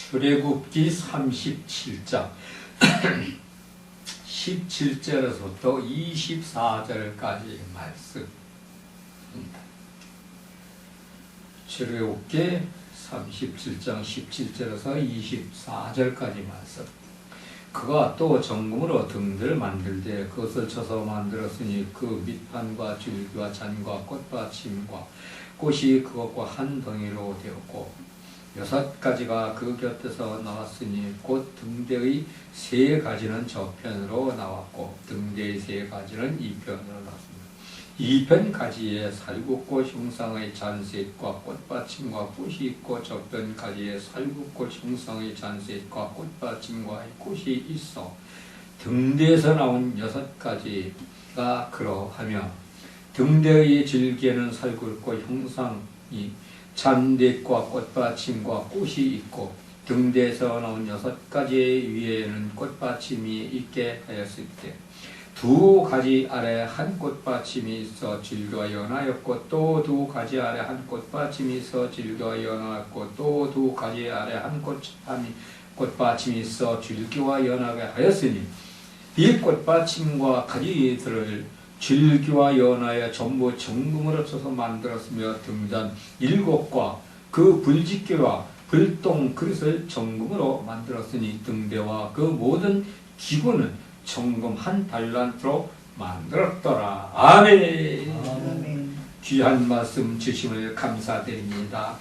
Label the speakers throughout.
Speaker 1: 출애굽기 37장 17절에서부터 24절까지 말씀입니다. 출애굽기 37장 17절에서 24절까지 말씀. 그가 또 정금으로 등들을 만들되 그것을 쳐서 만들었으니 그 밑판과 줄기와 잔과 꽃받침과 꽃이 그것과 한 덩이로 되었고 6가지가 그 곁에서 나왔으니 곧 등대의 3가지는 저편으로 나왔고 등대의 3가지는 이편으로 나왔습니다. 이편 가지에 살구꽃 형상의 잔셋과 꽃받침과 꽃이 있고 저편 가지에 살구꽃 형상의 잔셋과 꽃받침과 꽃이 있어 등대에서 나온 6가지가 그러하며 등대의 줄기에는 살구꽃 형상이 잔댓과 꽃받침과 꽃이 있고 등대에서 나온 6가지 위에는 꽃받침이 있게 하였을 때 2가지 아래 한 꽃받침이 있어 줄기와 연하였고 또 2가지 아래 한 꽃받침이 있어 줄기와 연하였고 또 2가지 아래 한 꽃받침이 있어 줄기와 연하게 하였으니 이 꽃받침과 가지들을 줄기와 연하여 전부 정금으로 쳐서 만들었으며 등잔 7과 그 불집게와 불똥 그릇을 정금으로 만들었으니 등대와 그 모든 기구는 정금 1달란트로 만들었더라. 아멘.
Speaker 2: 아멘.
Speaker 1: 귀한 말씀 주심을 감사드립니다.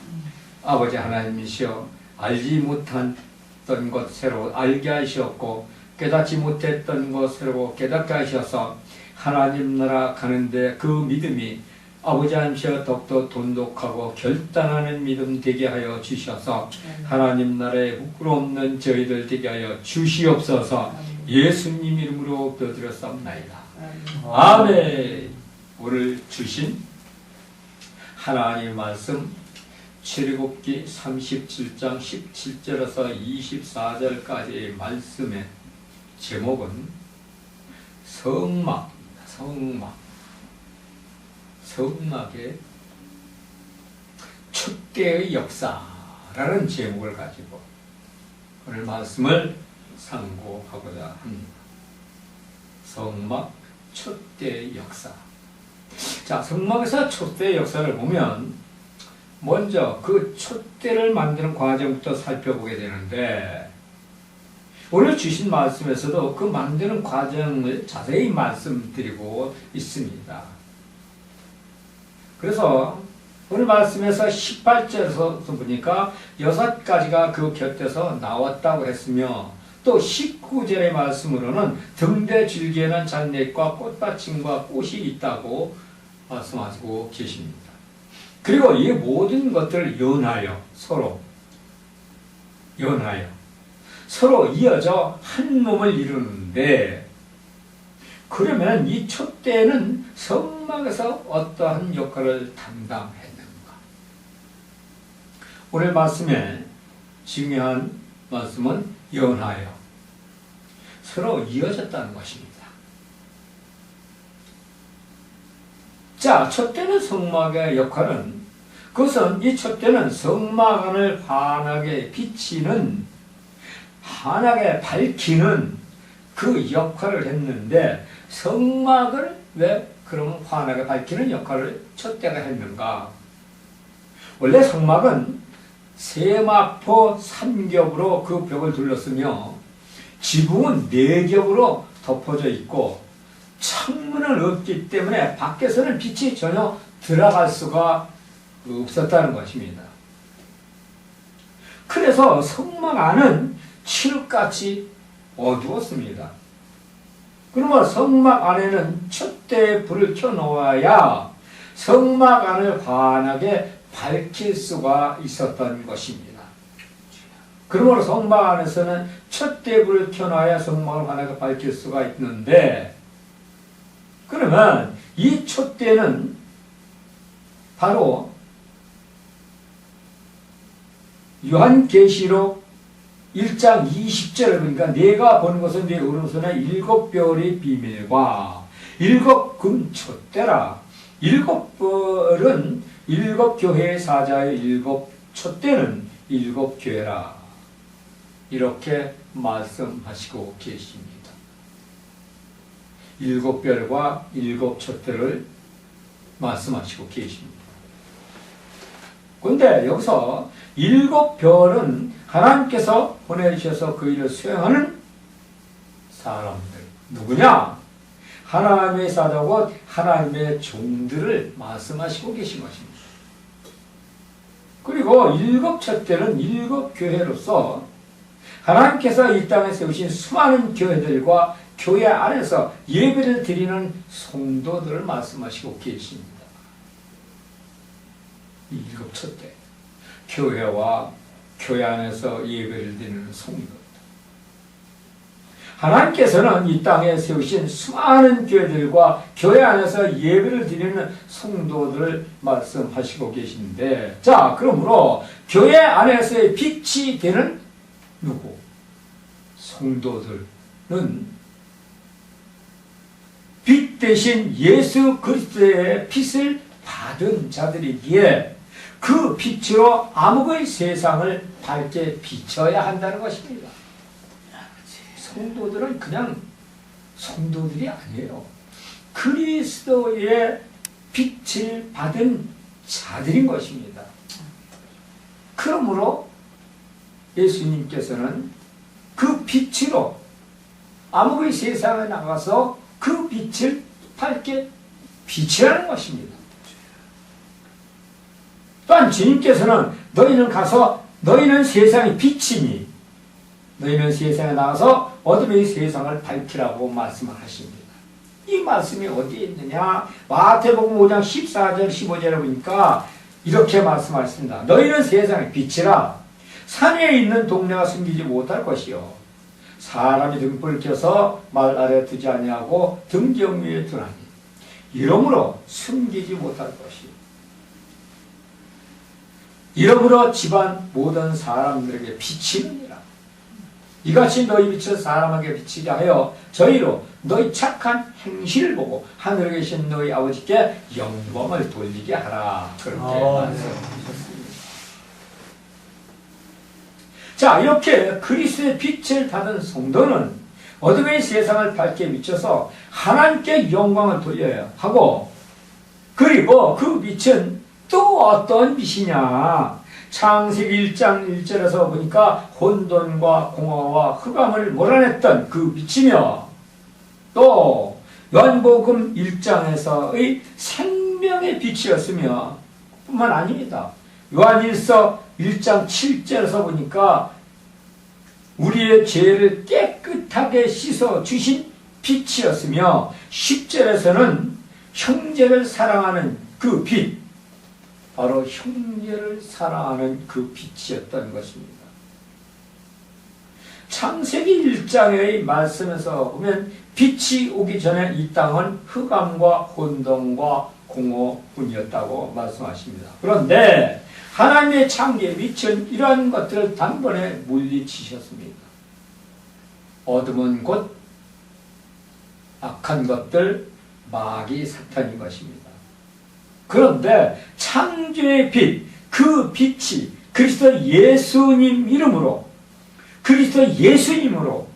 Speaker 1: 아버지 하나님이시여 알지 못했던 것 새로 알게 하셨고 깨닫지 못했던 것 새로 깨닫게 하셔서 하나님 나라 가는데 그 믿음이 아버지 하나님이시여 더욱더 돈독하고 결단하는 믿음 되게 하여 주셔서 하나님 나라에 부끄러움없는 저희들 되게 하여 주시옵소서. 예수님 이름으로 기도드렸사옵나이다. 아멘. 오늘 주신 하나님의 말씀 출애굽기 37장 17절에서 24절까지의 말씀의 제목은 성막. 성막의 촛대의 역사라는 제목을 가지고 오늘 말씀을 상고하고자 합니다. 성막 촛대의 역사. 자, 성막에서 촛대의 역사를 보면 먼저 그 촛대를 만드는 과정부터 살펴보게 되는데 오늘 주신 말씀에서도 그 만드는 과정을 자세히 말씀드리고 있습니다. 그래서 오늘 말씀에서 18절에서 보니까 6가지가 그 곁에서 나왔다고 했으며 또 19절의 말씀으로는 등대 줄기에는 잔넷과 꽃받침과 꽃이 있다고 말씀하시고 계십니다. 그리고 이 모든 것들을 서로 이어져 한 몸을 이루는데 그러면 이 촛대는 성막에서 어떠한 역할을 담당했는가? 오늘 말씀에 중요한 말씀은 연하여 서로 이어졌다는 것입니다. 자, 촛대는 성막의 역할은 그것은 이 촛대는 성막 안을 환하게 비치는 환하게 밝히는 그 역할을 했는데 성막을 왜 그럼 환하게 밝히는 역할을 촛대가 했는가? 원래 성막은 세마포 3겹으로 그 벽을 둘렀으며 지붕은 4겹으로 덮어져 있고 창문은 없기 때문에 밖에서는 빛이 전혀 들어갈 수가 없었다는 것입니다. 그래서 성막 안은 칠흑같이 어두웠습니다. 그러면 성막 안에는 촛대에 불을 켜놓아야 성막 안을 환하게 밝힐 수가 있었던 것입니다. 그러므로 성막 안에서는 촛대에 불을 켜놔야 성막을 환하게 밝힐 수가 있는데 그러면 이 촛대는 바로 요한계시록 1장 20절을 보니까 내가 본 것은 내 오른손에 7별의 비밀과 7금 촛대라. 7별은 7교회의 사자의 7촛대는 7교회라. 이렇게 말씀하시고 계십니다. 7별과 7촛대를 말씀하시고 계십니다. 그런데 여기서 7별은 하나님께서 보내주셔서 그 일을 수행하는 사람들. 누구냐? 하나님의 사자고 하나님의 종들을 말씀하시고 계신 것입니다. 그리고 7촛대는 7교회로서 하나님께서 이 땅에 세우신 수많은 교회들과 교회 안에서 예배를 드리는 성도들을 말씀하시고 계십니다. 7촛대, 교회와 교회 안에서 예배를 드리는 성도. 하나님께서는 이 땅에 세우신 수많은 교회들과 교회 안에서 예배를 드리는 성도들을 말씀하시고 계신데, 자, 그러므로 교회 안에서의 빛이 되는 누구? 성도들은 빛 대신 예수 그리스도의 빛을 받은 자들이기에 그 빛으로 암흑의 세상을 밝게 비춰야 한다는 것입니다. 성도들은 그냥 성도들이 아니에요. 그리스도의 빛을 받은 자들인 것입니다. 그러므로 예수님께서는 그 빛으로 암흑의 세상에 나가서 그 빛을 밝게 비추라는 것입니다. 또한 주님께서는 너희는 가서 너희는 세상의 빛이니 너희는 세상에 나가서 어둠의 세상을 밝히라고 말씀을 하십니다. 이 말씀이 어디에 있느냐? 마태복음 5장 14절 15절에 보니까 이렇게 말씀하셨습니다. 너희는 세상의 빛이라. 산에 있는 동네가 숨기지 못할 것이요 사람이 등불을 켜서 말 아래 두지 아니하고 등경 위에 두나니 이러므로 숨기지 못할 것이요 이러므로 집안 모든 사람들에게 비치느니라. 이같이 너희 빛을 사람에게 비치게 하여 저희로 너희 착한 행실을 보고 하늘에 계신 너희 아버지께 영광을 돌리게 하라. 그렇게 말씀하셨습니다. 자, 이렇게 그리스도의 빛을 받은 성도는 어둠의 세상을 밝게 비춰서 하나님께 영광을 돌려야 하고, 그리고 그 빛은 또 어떤 빛이냐? 창세기 1장 1절에서 보니까 혼돈과 공허와 흑암을 몰아냈던 그 빛이며, 또 요한복음 1장에서의 생명의 빛이었으며 뿐만 아닙니다. 요한일서 1장 7절에서 보니까 우리의 죄를 깨끗하게 씻어 주신 빛이었으며, 10절에서는 형제를 사랑하는 그 빛, 바로 형제를 사랑하는 그 빛이었던 것입니다. 창세기 1장의 말씀에서 보면 빛이 오기 전에 이 땅은 흑암과 혼돈과 공허뿐이었다고 말씀하십니다. 그런데 하나님의 창조의 빛은 이러한 것들을 단번에 물리치셨습니다. 어둠은 곧 악한 것들, 마귀 사탄인 것입니다. 그런데 창조의 빛, 그 빛이 그리스도 예수님 이름으로, 그리스도 예수님으로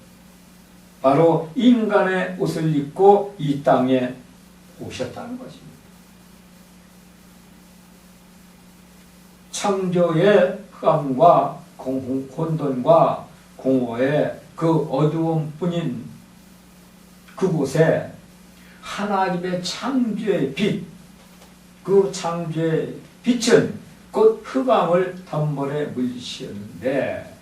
Speaker 1: 바로 인간의 옷을 입고 이 땅에 오셨다는 것입니다. 창조의 흑암과 혼돈과 공허의 그 어두움뿐인 그곳에 하나님의 창조의 빛, 그 창조의 빛은 곧 흑암을 단번에 물리치었는데,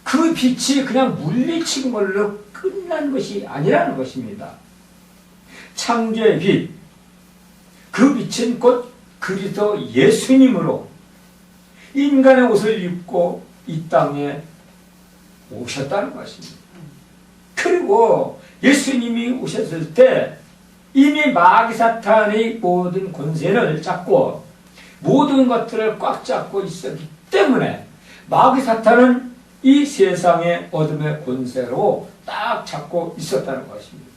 Speaker 1: 그 빛이 그냥 물리친 걸로 끝난 것이 아니라는 것입니다. 창조의 빛, 그 빛은 곧 그리스도 예수님으로 인간의 옷을 입고 이 땅에 오셨다는 것입니다. 그리고 예수님이 오셨을 때 이미 마귀 사탄의 모든 권세를 잡고 모든 것들을 꽉 잡고 있었기 때문에 마귀 사탄은 이 세상의 어둠의 권세로 딱 잡고 있었다는 것입니다.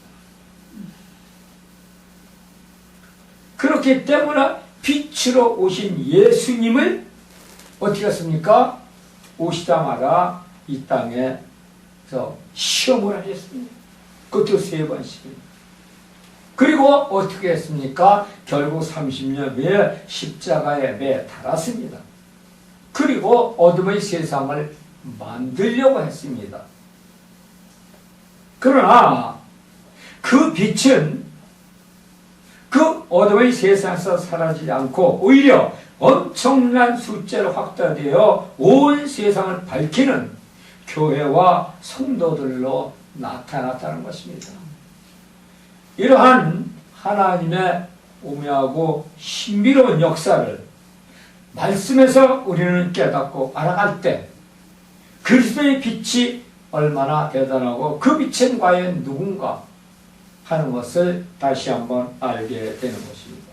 Speaker 1: 그렇기 때문에 빛으로 오신 예수님을 어떻게 했습니까? 오시자마자 이 땅에서 시험을 하셨습니다. 그것도 3번씩. 그리고 어떻게 했습니까? 결국 30년 후에 십자가에 매 달았습니다. 그리고 어둠의 세상을 만들려고 했습니다. 그러나 그 빛은 그 어둠의 세상에서 사라지지 않고 오히려 엄청난 숫자로 확대되어 온 세상을 밝히는 교회와 성도들로 나타났다는 것입니다. 이러한 하나님의 오묘하고 신비로운 역사를 말씀에서 우리는 깨닫고 알아갈 때 그리스도의 빛이 얼마나 대단하고 그 빛은 과연 누군가 하는 것을 다시 한번 알게 되는 것입니다.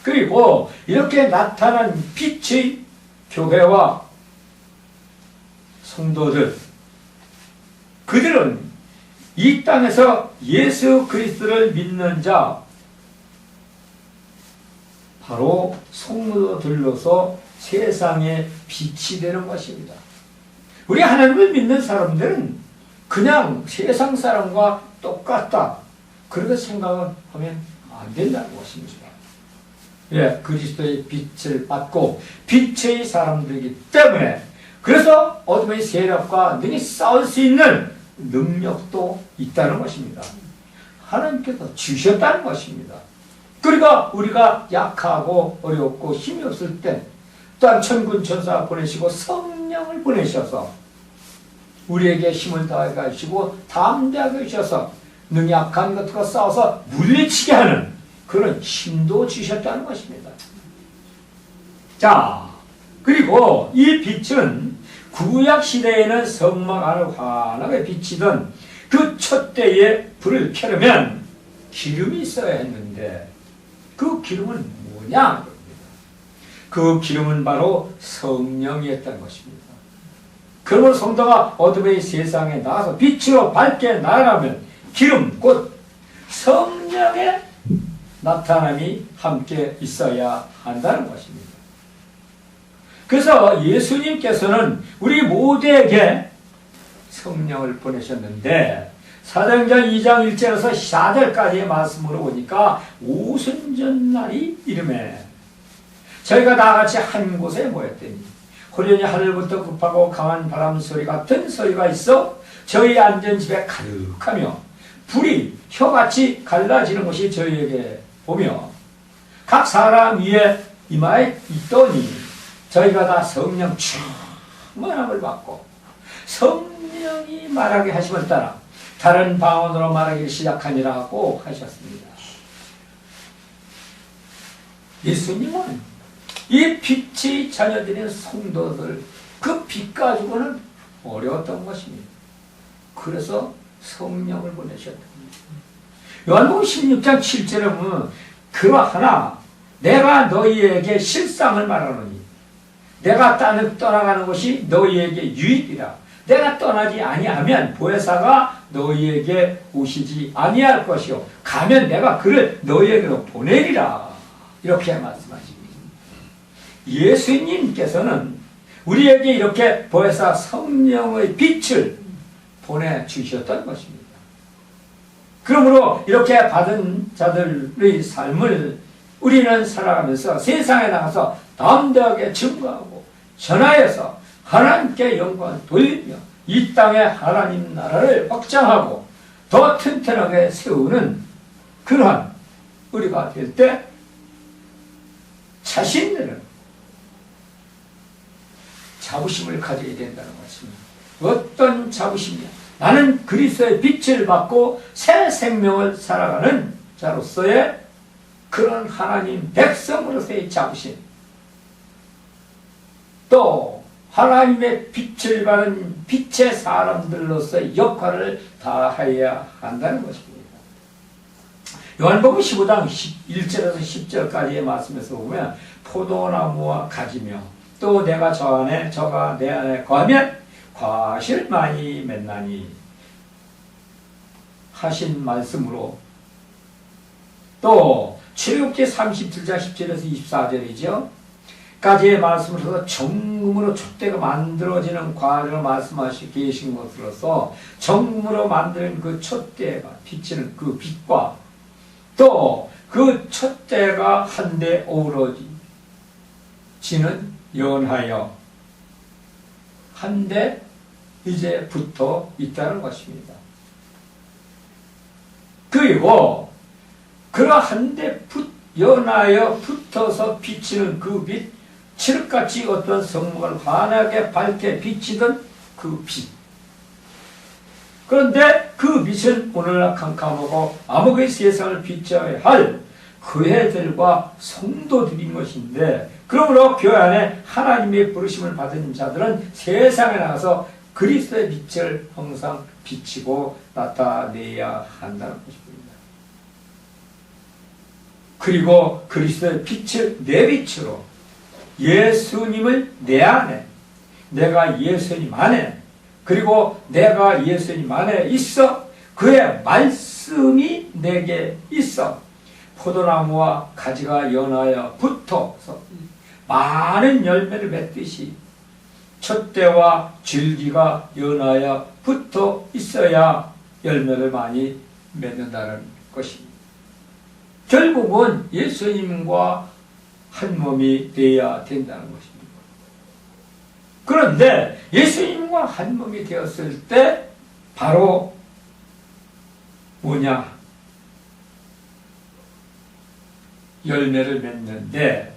Speaker 1: 그리고 이렇게 나타난 빛의 교회와 성도들, 그들은 이 땅에서 예수 그리스도를 믿는 자, 바로 성도들로서 세상의 빛이 되는 것입니다. 우리 하나님을 믿는 사람들은 그냥 세상 사람과 똑같다, 그렇게 생각하면 안 된다는 것입니다. 예, 그리스도의 빛을 받고 빛의 사람들이기 때문에, 그래서 어둠의 세력과 능히 싸울 수 있는 능력도 있다는 것입니다. 하나님께서 주셨다는 것입니다. 그러니까 우리가 약하고 어렵고 힘이 없을 때 또한 천군 천사 보내시고 성령을 보내셔서 우리에게 힘을 더하게 하시고 담대하게 하셔서 능히 약한 것과 싸워서 물리치게 하는 그런 힘도 주셨다는 것입니다. 자, 그리고 이 빛은 구약 시대에는 성막 안을 환하게 비치던 그 촛대에 불을 켜려면 기름이 있어야 했는데 그 기름은 뭐냐? 그 기름은 바로 성령이었던 것입니다. 그러므로 성도가 어둠의 세상에 나가서 빛으로 밝게 나아가면 기름, 곧 성령의 나타남이 함께 있어야 한다는 것입니다. 그래서 예수님께서는 우리 모두에게 성령을 보내셨는데 사도행전 2장 1절에서 4절까지의 말씀으로 보니까 오순절날이 이름에 저희가 다같이 한 곳에 모였더니 호련히 하늘부터 급하고 강한 바람 소리 같은 소리가 있어 저희 앉은 집에 가득하며 불이 혀같이 갈라지는 것이 저희에게 보며 각 사람 위에 이마에 있더니 저희가 다 성령 충만함을 받고 성령이 말하게 하심을 따라 다른 방언으로 말하기 시작하니라고 하셨습니다. 예수님은 이 빛의 자녀들인 성도들, 그 빛 가지고는 어려웠던 것입니다. 그래서 성령을 보내셨다. 요한복음 16장 7절에 보면 그러하나 내가 너희에게 실상을 말하노니 내가 떠나가는 것이 너희에게 유익이라. 내가 떠나지 아니하면 보혜사가 너희에게 오시지 아니할 것이요 가면 내가 그를 너희에게로 보내리라. 이렇게 말씀하십니다. 예수님께서는 우리에게 이렇게 보혜사 성령의 빛을 보내주셨던 것입니다. 그러므로 이렇게 받은 자들의 삶을 우리는 살아가면서 세상에 나가서 담대하게 증거하고 전하여서 하나님께 영광을 돌리며 이 땅에 하나님 나라를 확장하고 더 튼튼하게 세우는 그러한 우리가 될 때 자신들은 자부심을 가져야 된다는 것입니다. 어떤 자부심이냐? 나는 그리스도의 빛을 받고 새 생명을 살아가는 자로서의 그런 하나님 백성으로서의 자부심, 또 하나님의 빛을 받은 빛의 사람들로서의 역할을 다해야 한다는 것입니다. 요한복음 15장 1절에서 10절까지의 말씀에서 보면 포도나무와 가지며 또 내가 저 안에 저가 내 안에 거하면 과실 많이 맺나니 하신 말씀으로, 또 출애굽기 37장 10절에서 24절이죠. 가지의 말씀으로서 정금으로 촛대가 만들어지는 과정을 말씀하시고 계신 것으로서 정금으로 만드는 그 촛대가 비치는 그 빛과 또 그 촛대가 한데 어우러지는 연하여 한데 이제 붙어 있다는 것입니다. 그리고 그러한데 연하여 붙어서 비치는 그 빛, 칠흑같이 어떤 성목을 환하게 밝게 비치던 그 빛. 그런데 그 빛은 오늘날 캄캄하고 암흑의 세상을 비춰야 할 교회들과 성도들인 것인데, 그러므로 교회 안에 하나님의 부르심을 받은 자들은 세상에 나가서 그리스도의 빛을 항상 비치고 나타내야 한다는 것입니다. 그리고 그리스도의 빛을 내 빛으로 예수님을 내 안에, 내가 예수님 안에, 그리고 내가 예수님 안에 있어 그의 말씀이 내게 있어 포도나무와 가지가 연하여 붙어서 많은 열매를 맺듯이 촛대와 줄기가 연하여 붙어 있어야 열매를 많이 맺는다는 것입니다. 결국은 예수님과 한 몸이 되어야 된다는 것입니다. 그런데 예수님과 한 몸이 되었을 때 바로 뭐냐? 열매를 맺는데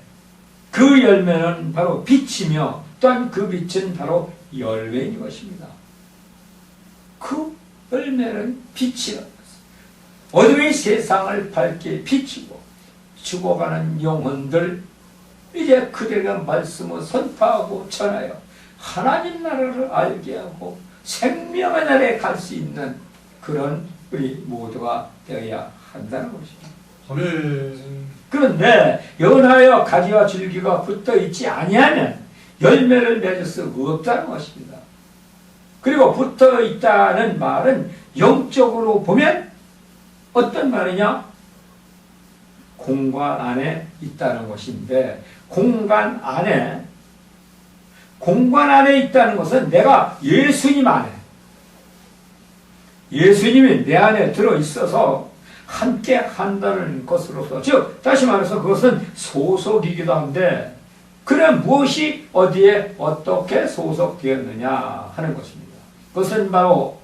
Speaker 1: 그 열매는 바로 빛이며 또한 그 빛은 바로 열매인 것입니다. 그 열매는 빛이라. 어둠의 세상을 밝게 비치고 죽어가는 영혼들, 이제 그들에게 말씀을 선포하고 전하여 하나님 나라를 알게 하고 생명의 나라에 갈 수 있는 그런 우리 모두가 되어야 한다는 것입니다.
Speaker 2: 아멘.
Speaker 1: 그런데 연하여 가지와 줄기가 붙어 있지 아니하면 열매를 맺을 수 없다는 것입니다. 그리고 붙어 있다는 말은 영적으로 보면 어떤 말이냐? 공간 안에 있다는 것인데, 공간 안에 있다는 것은 내가 예수님 안에, 예수님이 내 안에 들어있어서 함께 한다는 것으로서, 즉 다시 말해서 그것은 소속이기도 한데, 그럼 무엇이 어디에 어떻게 소속되었느냐 하는 것입니다. 그것은 바로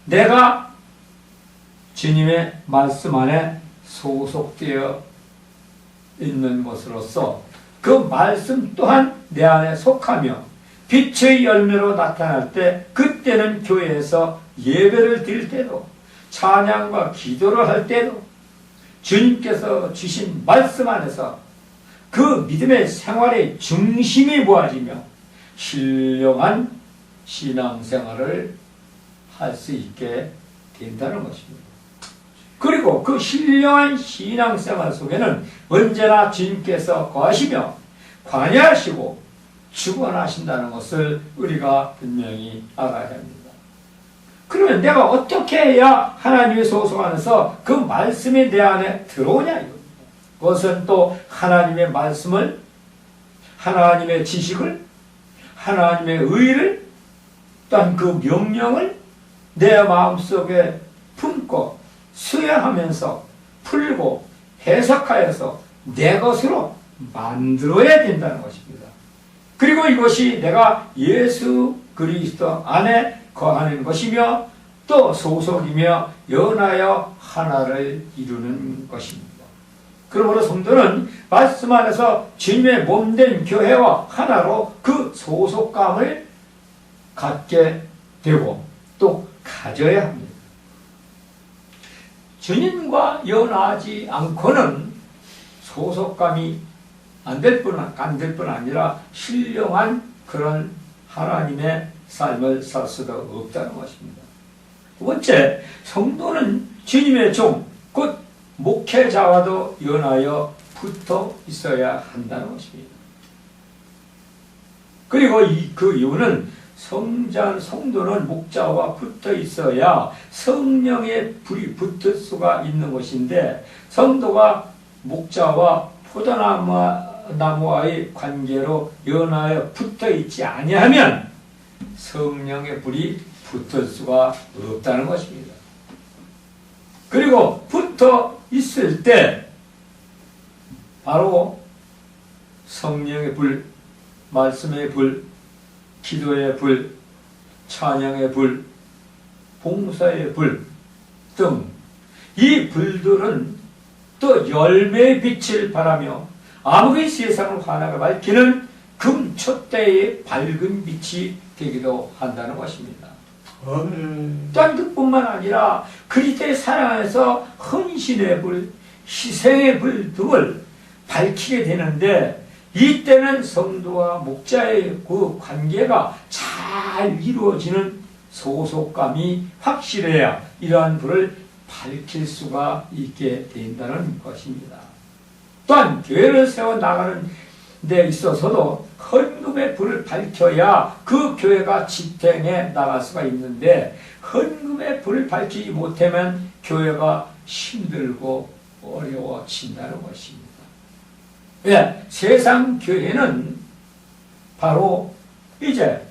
Speaker 1: 내가 주님의 말씀 안에 소속되어 있는 것으로서 그 말씀 또한 내 안에 속하며 빛의 열매로 나타날 때, 그때는 교회에서 예배를 드릴 때도 찬양과 기도를 할 때도 주님께서 주신 말씀 안에서 그 믿음의 생활의 중심이 모아지며 신령한 신앙생활을 할 수 있게 된다는 것입니다. 그리고 그 신령한 신앙생활 속에는 언제나 주님께서 거하시며 관여하시고 주관하신다는 것을 우리가 분명히 알아야 합니다. 그러면 내가 어떻게 해야 하나님의 소속 안에서 그 말씀이 내 안에 들어오냐 이겁니다. 그것은 또 하나님의 말씀을, 하나님의 지식을, 하나님의 의를, 또한 그 명령을 내 마음속에 품고 수행하면서 풀고 해석하여서 내 것으로 만들어야 된다는 것입니다. 그리고 이것이 내가 예수 그리스도 안에 거하는 것이며 또 소속이며 연하여 하나를 이루는 것입니다. 그러므로 성도는 말씀 안에서 주님의 몸된 교회와 하나로 그 소속감을 갖게 되고 또 가져야 합니다. 주님과 연하지 않고는 소속감이 안 될 뿐 아니라 신령한 그런 하나님의 삶을 살 수도 없다는 것입니다. 두 번째, 성도는 주님의 종, 곧 목회자와도 연하여 붙어 있어야 한다는 것입니다. 그리고 그 이유는 성도는 목자와 붙어 있어야 성령의 불이 붙을 수가 있는 것인데, 성도가 목자와 포도나무와 나무와의 관계로 연하여 붙어 있지 아니하면 성령의 불이 붙을 수가 없다는 것입니다. 그리고 붙어 있을 때 바로 성령의 불, 말씀의 불, 기도의 불, 찬양의 불, 봉사의 불 등 이 불들은 또 열매의 빛을 발하며 아무리 세상을 환하게 밝히는 금촛대의 밝은 빛이 되기도 한다는 것입니다. 또한 그뿐만 아니라 그리스도의 사랑 안에서 헌신의 불, 희생의 불 등을 밝히게 되는데 이때는 성도와 목자의 그 관계가 잘 이루어지는 소속감이 확실해야 이러한 불을 밝힐 수가 있게 된다는 것입니다. 또한 교회를 세워 나가는 데 있어서도 헌금의 불을 밝혀야 그 교회가 지탱해 나갈 수가 있는데 헌금의 불을 밝히지 못하면 교회가 힘들고 어려워진다는 것입니다. 예, 세상 교회는 바로 이제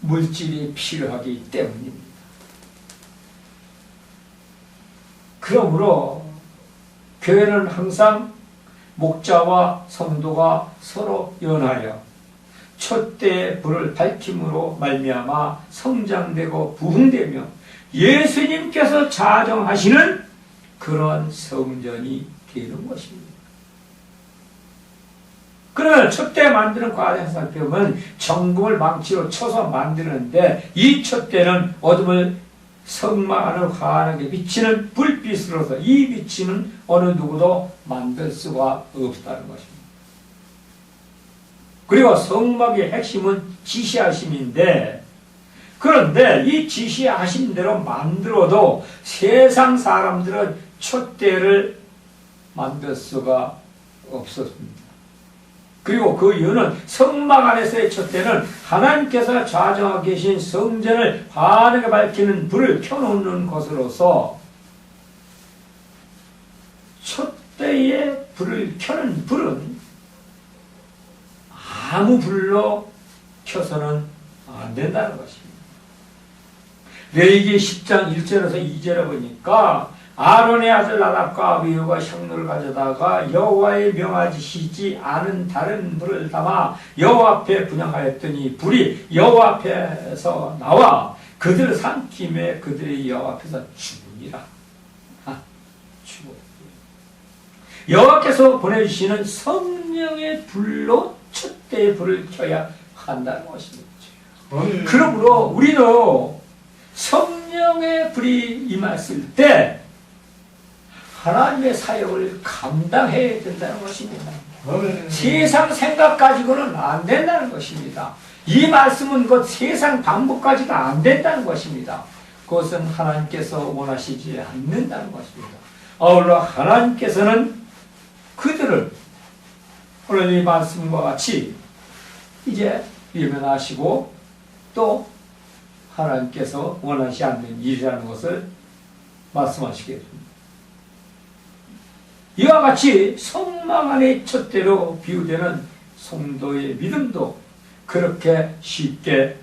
Speaker 1: 물질이 필요하기 때문입니다. 그러므로 교회는 항상 목자와 성도가 서로 연하여 촛대의 불을 밝힘으로 말미암아 성장되고 부흥되며 예수님께서 자정하시는 그런 성전이 되는 것입니다. 그러면 촛대 만드는 과정에서 살펴보면 정금을 망치로 쳐서 만드는데 이 촛대는 어둠을 성막 안을 환하게 비치는 불빛으로서 이 빛은 어느 누구도 만들 수가 없다는 것입니다. 그리고 성막의 핵심은 지시하심인데 그런데 이 지시하심대로 만들어도 세상 사람들은 촛대를 만들 수가 없었습니다. 그리고 그 이유는 성막 안에서의 촛대는 하나님께서 좌정하고 계신 성전을 환하게 밝히는 불을 켜놓는 것으로서 촛대에 불을 켜는 불은 아무 불로 켜서는 안 된다는 것입니다. 레위기 10장 1절에서 2절에 보니까 아론의 아들 나답과 아비후가 향로를 가져다가 여호와의 명하시지 않은 다른 불을 담아 여호와 앞에 분향하였더니 불이 여호와 앞에서 나와 그들을 삼킴에 그들이 여호와 앞에서 죽으니라. 죽어. 여호와께서 보내주시는 성령의 불로 촛대의 불을 켜야 한다는 것입니다. 그러므로 우리는 성령의 불이 임했을 때 하나님의 사역을 감당해야 된다는 것입니다. 세상 생각 가지고는 안 된다는 것입니다. 이 말씀은 곧 세상 방법 가지가 안 된다는 것입니다. 그것은 하나님께서 원하시지 않는다는 것입니다. 아울러 하나님께서는 그들을 오늘 이 말씀과 같이 이제 외면하시고 또 하나님께서 원하시 않는 일이라는 것을 말씀하시겠습니다. 이와 같이 성막 안의 촛대로 비유되는 성도의 믿음도 그렇게 쉽게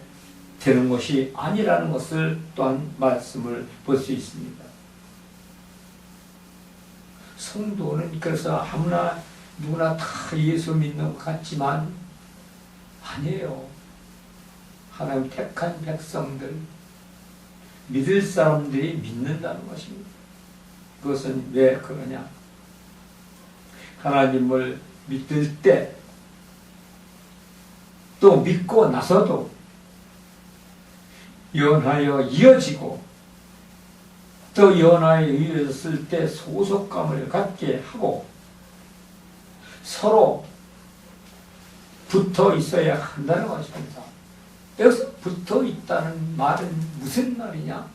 Speaker 1: 되는 것이 아니라는 것을 또한 말씀을 볼 수 있습니다. 성도는 그래서 아무나 누구나 다 예수 믿는 것 같지만 아니에요. 하나님 택한 백성들, 믿을 사람들이 믿는다는 것입니다. 그것은 왜 그러냐? 하나님을 믿을 때 또 믿고 나서도 연하여 이어지고 또 연하여 이어졌을 때 소속감을 갖게 하고 서로 붙어 있어야 한다는 것입니다. 여기서 붙어 있다는 말은 무슨 말이냐?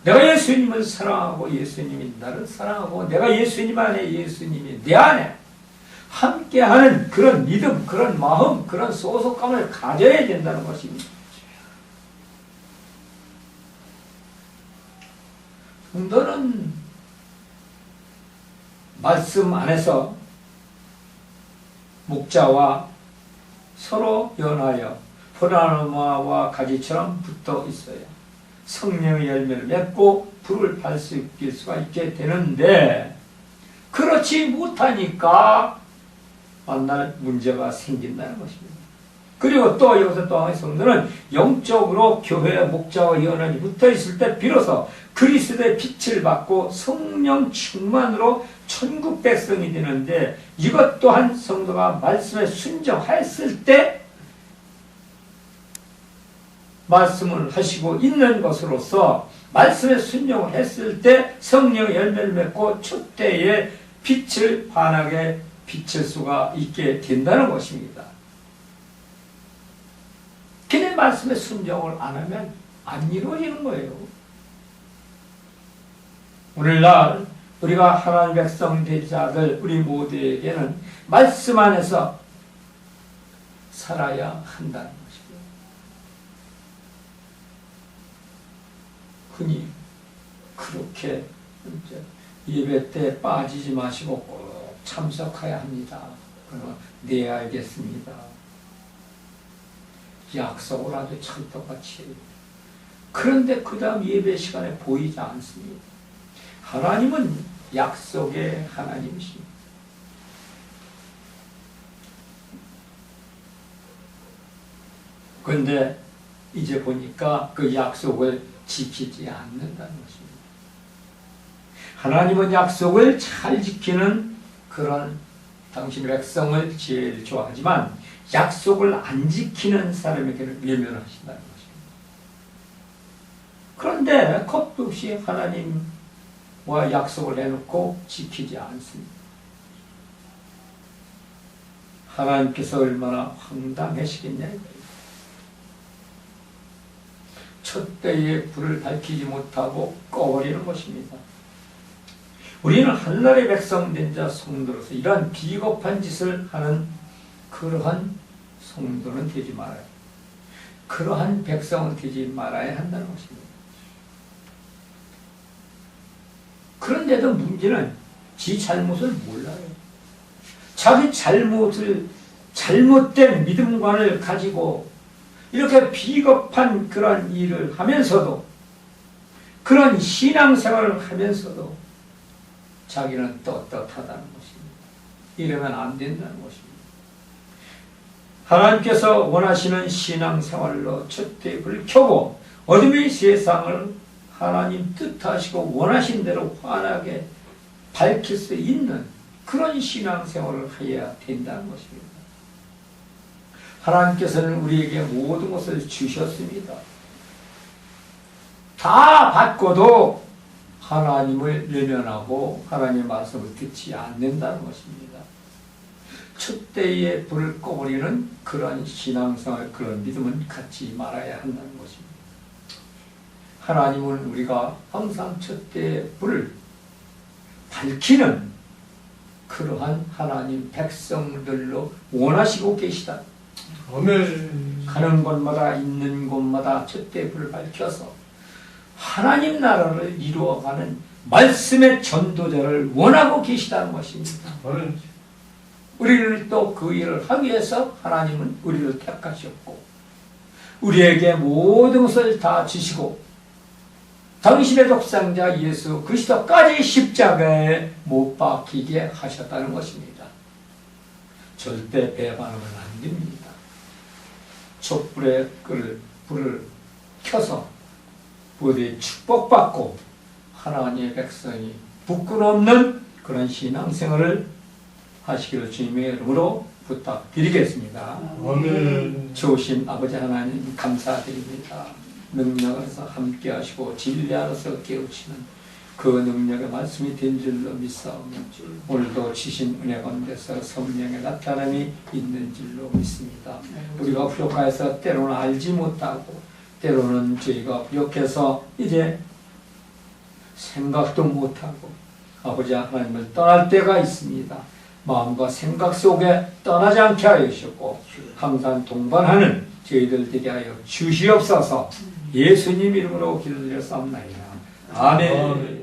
Speaker 1: 내가 예수님을 사랑하고 예수님이 나를 사랑하고 내가 예수님 안에 예수님이 내 안에 함께하는 그런 믿음, 그런 마음, 그런 소속감을 가져야 된다는 것입니다. 성도는 말씀 안에서 목자와 서로 연하여 포도나무와 가지처럼 붙어 있어야 성령의 열매를 맺고 불을 밝힐 수가 있게 되는데, 그렇지 못하니까 만날 문제가 생긴다는 것입니다. 그리고 또 여기서 또 하나의 성도는 영적으로 교회의 목자와 연합이 붙어 있을 때 비로소 그리스도의 빛을 받고 성령 충만으로 천국 백성이 되는데, 이것 또한 성도가 말씀에 순종했을 때 말씀을 하시고 있는 것으로서, 말씀에 순종을 했을 때 성령의 열매를 맺고 촛대의 빛을 환하게 비칠 수가 있게 된다는 것입니다. 그냥 말씀에 순종을 안 하면 안 이루어지는 거예요. 오늘날 우리가 하나님 백성 되자들 우리 모두에게는 말씀 안에서 살아야 한다는 것입니다. 흔히 그렇게 예배 때 빠지지 마시고 꼭 참석해야 합니다. 그러나 네, 알겠습니다. 약속을 아주 찰떡같이 해요. 그런데 그 다음 예배 시간에 보이지 않습니다. 하나님은 약속의 하나님이십니다. 그런데 이제 보니까 그 약속을 지키지 않는다는 것입니다. 하나님은 약속을 잘 지키는 그런 당신 백성을 제일 좋아하지만, 약속을 안 지키는 사람에게는 외면하신다는 것입니다. 그런데 겁도 없이 하나님과 약속을 해놓고 지키지 않습니다. 하나님께서 얼마나 황당하시겠냐. 촛대에 불을 밝히지 못하고 꺼버리는 것입니다. 우리는 하늘의 백성 된 자 성도로서 이러한 비겁한 짓을 하는 그러한 성도는 되지 말아요. 그러한 백성은 되지 말아야 한다는 것입니다. 그런데도 문제는 지 잘못을 몰라요. 자기 잘못된 믿음관을 가지고 이렇게 비겁한 그런 일을 하면서도, 그런 신앙생활을 하면서도 자기는 떳떳하다는 것입니다. 이러면 안 된다는 것입니다. 하나님께서 원하시는 신앙생활로 촛대에 불을 켜고 어둠의 세상을 하나님 뜻하시고 원하신 대로 환하게 밝힐 수 있는 그런 신앙생활을 해야 된다는 것입니다. 하나님께서는 우리에게 모든 것을 주셨습니다. 다 받고도 하나님을 외면하고 하나님의 말씀을 듣지 않는다는 것입니다. 촛대에 불을 꺼버리는 그런 신앙생활, 그런 믿음은 갖지 말아야 한다는 것입니다. 하나님은 우리가 항상 촛대에 불을 밝히는 그러한 하나님 백성들로 원하시고 계시다.
Speaker 2: 아멘.
Speaker 1: 가는 곳마다 있는 곳마다 촛대에 불을 밝혀서 하나님 나라를 이루어가는 말씀의 전도자를 원하고 계시다는 것입니다.
Speaker 2: 아멘.
Speaker 1: 우리를 또 그 일을 하기 위해서 하나님은 우리를 택하셨고 우리에게 모든 것을 다 주시고 당신의 독생자 예수 그리스도까지 십자가에 못 박히게 하셨다는 것입니다. 절대 배반하면 안 됩니다. 촛불에 불을 켜서 부디 축복받고 하나님의 백성이 부끄러움는 그런 신앙생활을 하시기를 주님의 이름으로 부탁드리겠습니다.
Speaker 2: 아멘.
Speaker 1: 좋으신 아버지 하나님 감사드립니다. 능력에서 함께 하시고 진리 안에서 깨우치는 그 능력의 말씀이 된 줄로 믿사오며 오늘도 주신 은혜 가운데서 성령의 나타남이 있는 줄로 믿습니다. 우리가 부족해서 때로는 알지 못하고 때로는 저희가 부족해서 이제 생각도 못하고 아버지 하나님을 떠날 때가 있습니다. 마음과 생각 속에 떠나지 않게 하여 주셨고 항상 동반하는 저희들 되게 하여 주시옵소서. 예수님 이름으로 기도드렸사옵나이다. 아멘.